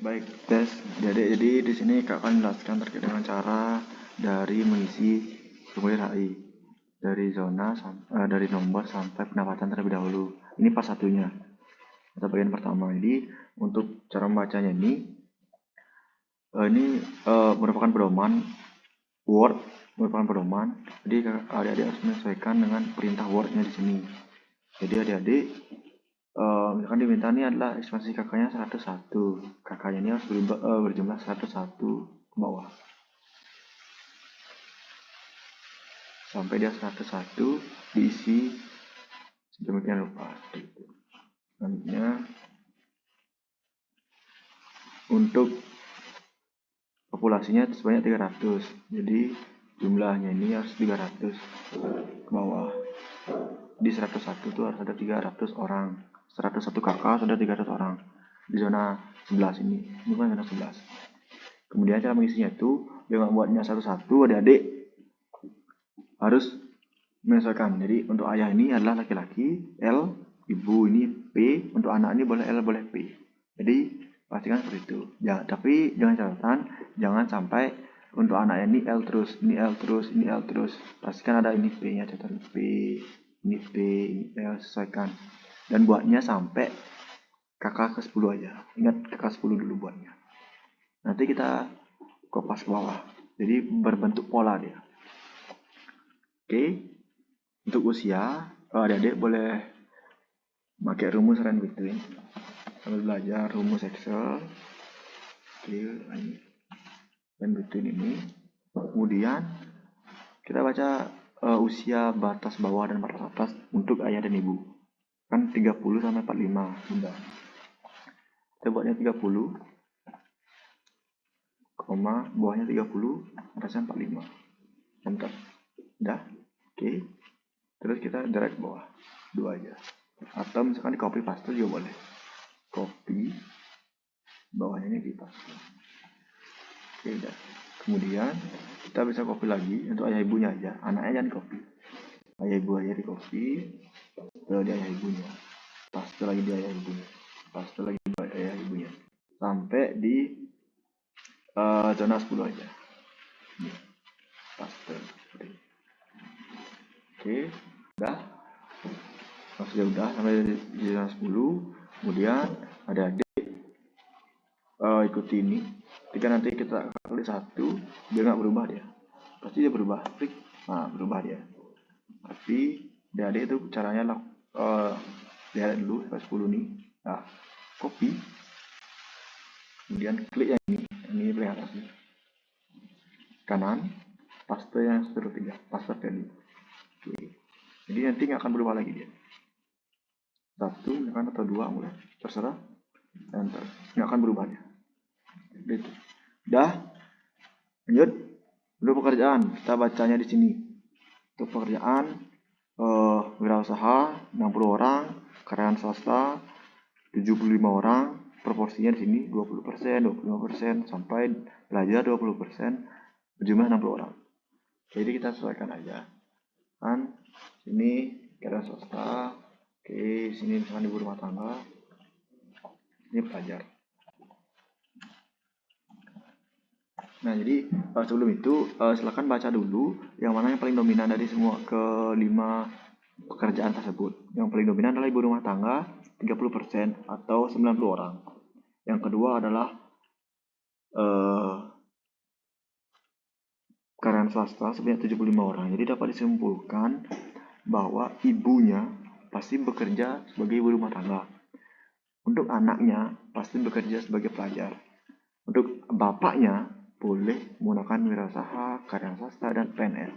Baik, tes. Jadi di sini Kak akan menjelaskan terkait dengan cara dari mengisi formulir HI dari dari nomor sampai pendapatan terlebih dahulu. Ini pas satunya atau bagian pertama. Jadi untuk cara membacanya ini merupakan pedoman Word, merupakan pedoman. Jadi adik-adik harus menyesuaikan dengan perintah Word-nya di sini. Jadi adik-adik misalkan diminta ini adalah ekspansi kakaknya 101, kakaknya ini harus berjumlah 101 ke bawah sampai dia 101 diisi sedemikian rupa. Selanjutnya untuk populasinya sebanyak 300, jadi jumlahnya ini harus 300 ke bawah. Di 101 itu harus ada 300 orang, 101 kakak sudah 300 orang di zona 11 ini bukan zona 11. Kemudian cara mengisinya itu dengan buatnya satu-satu, adik-adik harus menyesuaikan. Jadi untuk ayah ini adalah laki-laki L, ibu ini P, untuk anak ini boleh L boleh P. Jadi pastikan seperti itu. Ya, tapi jangan catatan, jangan sampai untuk anaknya ini L terus, ini L terus, ini L terus. Pastikan ada ini P-nya, catatan P, ini P, ini L, sesuaikan. Dan buatnya sampai kakak ke 10 aja. Ingat kakak 10 dulu buatnya. Nanti kita kopas ke bawah. Jadi berbentuk pola dia. Oke. Untuk usia, adik-adik boleh pakai rumus range between. Sambil belajar rumus Excel. Oke, ini range between ini. Kemudian kita baca usia batas bawah dan batas atas untuk ayah dan ibu. Kan 30 sampai 45 sudah. Kita buatnya 30, bawahnya 30, atasnya 45. Enter. Udah. Oke. Terus kita drag bawah 2 aja. Atau misalkan di copy paste juga boleh. Copy, bawahnya ini di paste. Oke, udah. Kemudian kita bisa copy lagi untuk ayah ibunya aja. Anaknya jangan di copy. Ayah ibu aja di copy. Di ayah ibunya. Paste lagi di ayah ibunya. Paste lagi di ayah ibunya. Sampai di zona 10 aja. Ini. Paste. Oke, udah. Sudah udah sampai di zona 10. Kemudian adik-adik ikuti ini. Ketika nanti kita klik 1, dia nggak berubah dia. Pasti dia berubah. Klik, nah berubah dia. Tapi adik-adik itu caranya lihat dulu sampai 10 nih. Nah, copy. Kemudian klik yang ini paling atas nih. Kanan, paste yang seterusnya, paste value. Oke. Jadi nanti nggak akan berubah lagi dia. 1 atau 2 mulai, terserah. Enter. Nggak akan berubah dia. Gitu. Udah. Lanjut. Untuk pekerjaan, kita bacanya di sini. Untuk pekerjaan, wirausaha 60 orang, karyawan swasta 75 orang, proporsinya di sini 20%, 25% sampai pelajar 20%, berjumlah 60 orang. Jadi kita sesuaikan aja. Kan sini karyawan swasta, oke, sini misalkan ibu rumah tangga, ini pelajar. Nah, jadi sebelum itu silakan baca dulu yang mana yang paling dominan dari semua kelima pekerjaan tersebut. Yang paling dominan adalah ibu rumah tangga 30% atau 90 orang. Yang kedua adalah karyawan swasta sebanyak 75 orang. Jadi dapat disimpulkan bahwa ibunya pasti bekerja sebagai ibu rumah tangga. Untuk anaknya pasti bekerja sebagai pelajar. Untuk bapaknya boleh menggunakan wirausaha, karyawan swasta, dan PNS.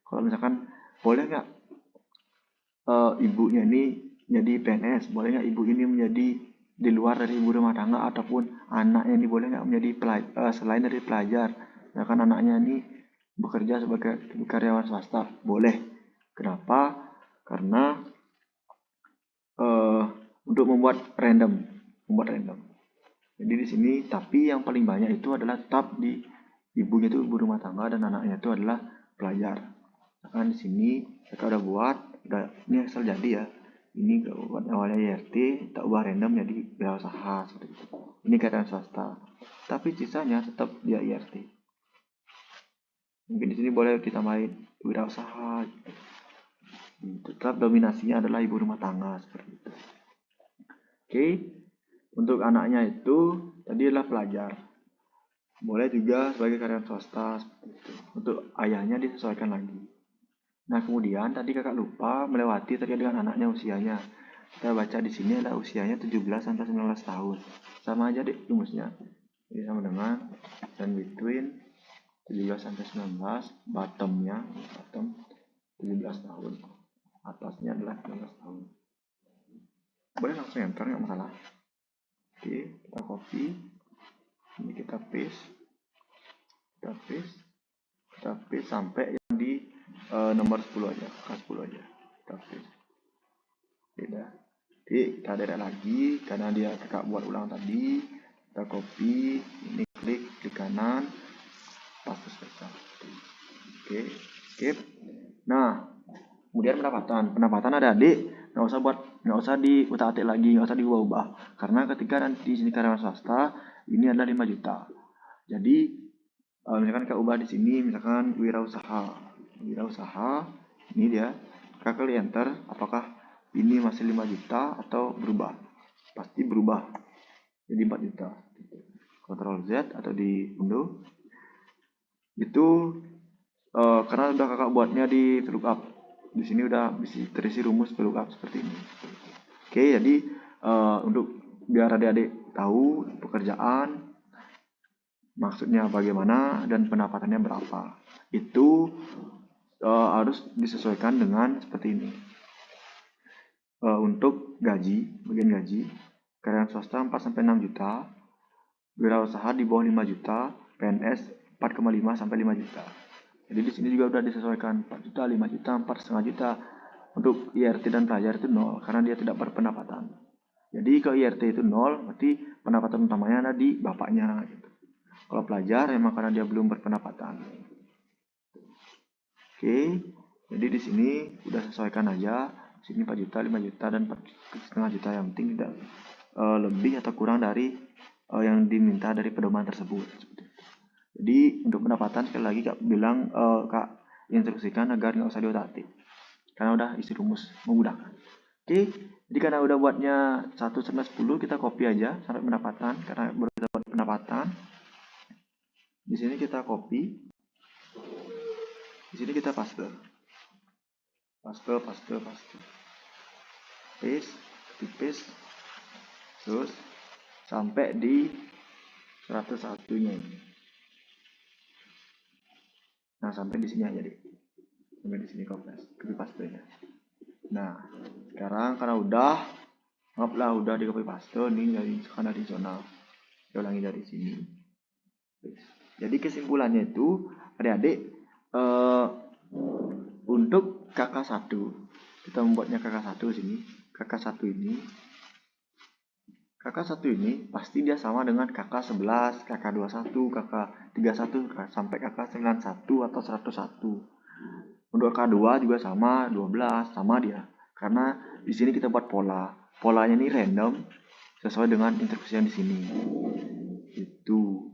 Kalau misalkan boleh nggak ibunya ini jadi PNS, boleh nggak ibu ini menjadi di luar dari ibu rumah tangga, ataupun anaknya ini boleh nggak menjadi selain dari pelajar, misalkan anaknya ini bekerja sebagai karyawan swasta, boleh. Kenapa? Karena untuk membuat random. Jadi di sini tapi yang paling banyak itu adalah tab di ibunya itu ibu rumah tangga dan anaknya itu adalah pelajar. Nah, di sini kita udah buat, ini Excel jadi ya. Ini buat awalnya IRT, tak ubah random jadi wirausaha seperti itu. Ini karyawan swasta. Tapi sisanya tetap dia IRT. Mungkin di sini boleh ditambahin wirausaha. Tetap dominasinya adalah ibu rumah tangga seperti itu. Oke. Untuk anaknya itu tadi adalah pelajar. Boleh juga sebagai karyawan swasta seperti itu. Untuk ayahnya disesuaikan lagi. Nah, kemudian tadi kakak lupa melewati terkait dengan anaknya usianya. Kita baca di sini adalah usianya 17 sampai 19 tahun. Sama aja deh rumusnya. Jadi sama dengan dan between 17 sampai 19, bottom 17 tahun. Atasnya adalah 19 tahun. Boleh langsung enter, nggak masalah. Oke, kita copy. Ini kita paste. Kita paste sampai yang di nomor 10 aja, angka 10 aja. Kita paste. Beda. Jadi kita edit lagi karena dia kakak buat ulang tadi. Kita copy, ini klik kanan, paste spesial. Oke, skip. Nah, kemudian pendapatan adik-adik nggak usah diutak-atik lagi, nggak usah diubah-ubah. Karena ketika nanti di sini karyawan swasta ini adalah 5 juta. Jadi misalkan kita ubah di sini, misalkan wirausaha ini dia. Kita klik enter, apakah ini masih 5 juta atau berubah? Pasti berubah jadi 4 juta. Ctrl Z atau diunduh. Itu karena udah kakak buatnya di VLOOKUP. Di sini udah bisa terisi rumus VLOOKUP seperti ini. Oke, jadi untuk biar adik-adik tahu pekerjaan maksudnya bagaimana dan pendapatannya berapa, itu harus disesuaikan dengan seperti ini. Untuk gaji, bagian gaji, karyawan swasta 4-6 juta, wirausaha di bawah 5 juta, PNS 4,5 sampai 5 juta. Jadi di sini juga udah disesuaikan 4 juta, 5 juta, 4,5 juta. Untuk IRT dan pelajar itu 0 karena dia tidak berpendapatan. Jadi kalau IRT itu 0, berarti pendapatan utamanya ada di bapaknya gitu. Kalau pelajar memang karena dia belum berpendapatan. Oke, jadi di sini udah sesuaikan aja. Di sini 4 juta, 5 juta dan 4,5 juta, yang penting tidak lebih atau kurang dari yang diminta dari pedoman tersebut. Jadi untuk pendapatan sekali lagi kak bilang kak instruksikan agar nggak usah diotak-atik karena udah isi rumus memudahkan. Oke, jadi karena udah buatnya 1/10 kita copy aja sampai pendapatan karena baru kita buat pendapatan. Di sini kita copy, di sini kita paste, paste, terus sampai di 101-nya ini. Nah, sampai di sini aja deh. Sampai di sini copy paste-nya. Nah, sekarang karena udah di copy paste ini dari zona. Saya ulangi dari sini. Jadi kesimpulannya itu adik-adik untuk KK1 kita membuatnya KK1 sini. KK1 ini pasti dia sama dengan KK11, KK21, KK31 sampai KK91 atau 101. Untuk KK2 juga sama 12, sama dia. Karena di sini kita buat pola. Polanya ini random sesuai dengan instruksi yang di sini. Itu.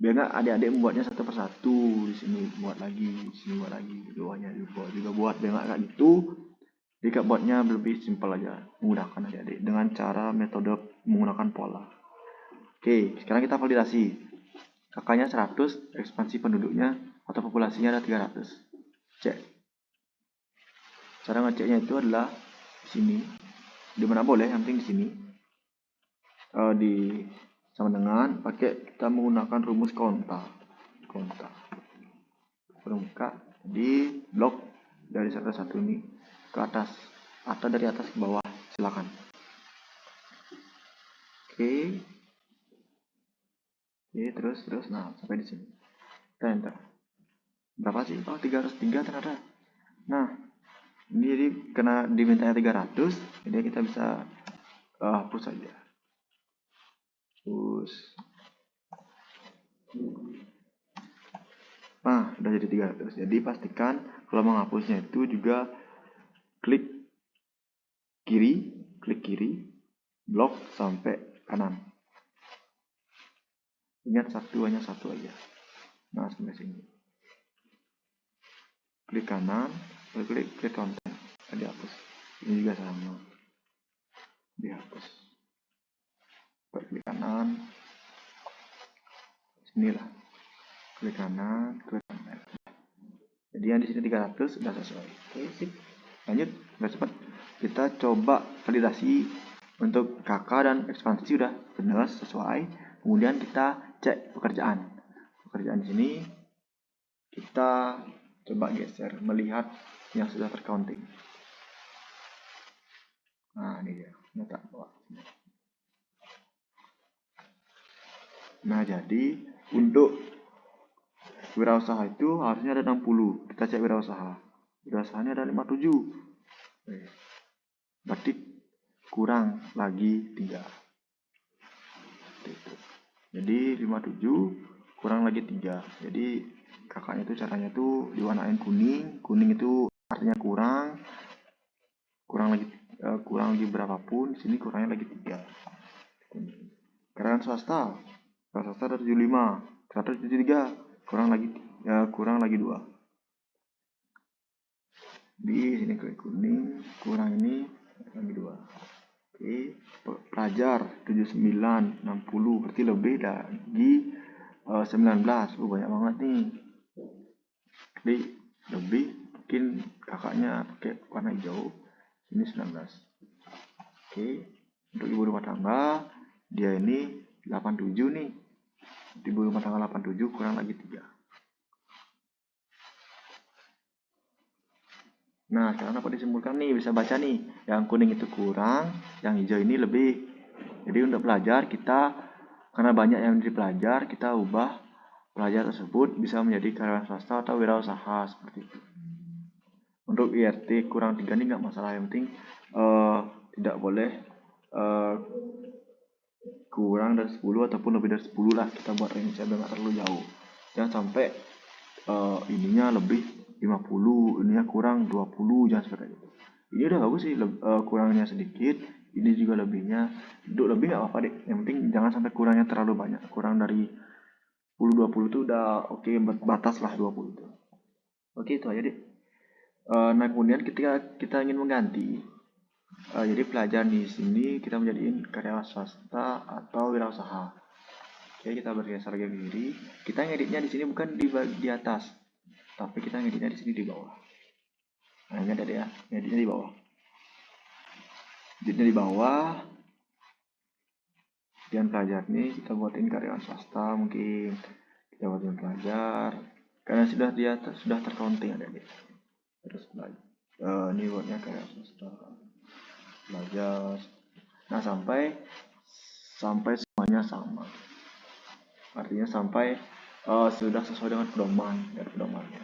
Biar nggak adik-adik membuatnya satu persatu, di sini buat lagi, keduanya juga buat, biar nggak kayak gitu. Jadi kak buatnya lebih simpel aja, memudahkan adik-adik dengan cara metode menggunakan pola. Oke, sekarang kita validasi. Kakaknya 100, ekspansi penduduknya atau populasinya ada 300. Cek. Cara ngeceknya itu adalah di sini. Di mana boleh, yang penting di sini. Sama dengan pakai kita menggunakan rumus konta. Di blok dari 101 ini ke atas atau dari atas ke bawah, silakan. Oke, terus nah sampai di sini kita enter. Berapa sih? Oh, 303 ternyata. Nah, ini jadi karena dimintanya 300, jadi kita bisa hapus saja. Nah, udah jadi 300. Jadi pastikan kalau menghapusnya itu juga klik kiri, blok sampai kanan. Ingat hanya satu aja. Nah, sampai sini. Klik kanan, klik konten, dihapus. Ini juga sama, dihapus. Klik kanan, sinilah. Klik kanan, klik kanan. Jadi yang di sini 300 sudah sesuai. Oke, sip. Lanjut, udah cepat. Kita coba validasi untuk KK dan ekspansi sudah benar sesuai. Kemudian kita cek pekerjaan. Pekerjaan di sini kita coba geser, melihat yang sudah tercounting. Nah, ini dia. Nah, jadi untuk wirausaha itu harusnya ada 60. Kita cek wirausaha. Wirausahanya ada 57. Berarti kurang lagi 3. Jadi 57 kurang lagi 3. Jadi kakaknya itu caranya tuh diwarnain kuning. Kuning itu artinya kurang lagi berapapun. Sini kurangnya lagi 3. Karyawan swasta ada 75, 173 kurang lagi 2. Di sini klik kuning, kurang ini lagi 2. Oke, pelajar 79, 60, berarti lebih lagi 19. Banyak banget nih. Klik lebih, mungkin kakaknya pakai warna hijau. Ini 19. Oke, untuk ibu rumah tangga dia ini 87 nih. Ibu rumah tangga 87 kurang lagi 3. Nah, sekarang apa disimpulkan nih? Bisa baca nih. Yang kuning itu kurang, yang hijau ini lebih. Jadi untuk pelajar kita, karena banyak yang dipelajar, kita ubah pelajar tersebut bisa menjadi karyawan swasta atau wirausaha seperti itu. Untuk IRT kurang 3 ini nggak masalah. Yang penting tidak boleh kurang dari 10 ataupun lebih dari 10 lah. Kita buat range biar nggak terlalu jauh. Jangan sampai ininya lebih 50, ininya kurang 20, jangan seperti itu. Ini udah bagus sih, kurangnya sedikit, ini juga lebihnya. Untuk lebih nggak apa-apa deh, yang penting jangan sampai kurangnya terlalu banyak. Kurang dari 10-20 itu udah oke, batas lah 20 itu. Oke, itu aja deh. Nah, kemudian ketika kita ingin mengganti, jadi pelajar di sini kita menjadiin karyawan swasta atau wirausaha. Oke, kita bergeser ke kiri. Kita ngeditnya di sini bukan di atas, tapi kita ngeditnya di sini di bawah. Nah, ini ada ya, ngeditnya di bawah. Ngeditnya di bawah. Dan pelajar nih kita buatin karyawan swasta, mungkin kita buatin pelajar. Karena sudah di atas sudah tercounting ada di. Terus ini buatnya karyawan swasta, pelajar. Nah, sampai semuanya sama. Artinya sampai sudah sesuai dengan pedoman dan pedomannya.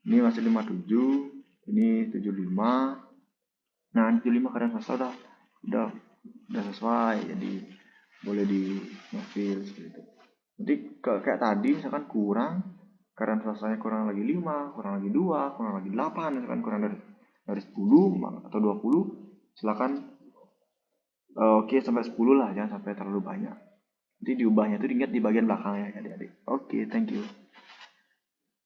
Ini masih 57, ini 75. Nah, 75 karyawan swasta udah sesuai, jadi boleh di ngefill seperti itu. Jadi kayak tadi misalkan kurang, karyawan swastanya kurang lagi 5, kurang lagi 2, kurang lagi 8, misalkan kurang dari 10 atau 20, silakan oke sampai 10 lah, jangan sampai terlalu banyak. Nanti diubahnya itu diingat di bagian belakangnya adik-adik. Oke, thank you.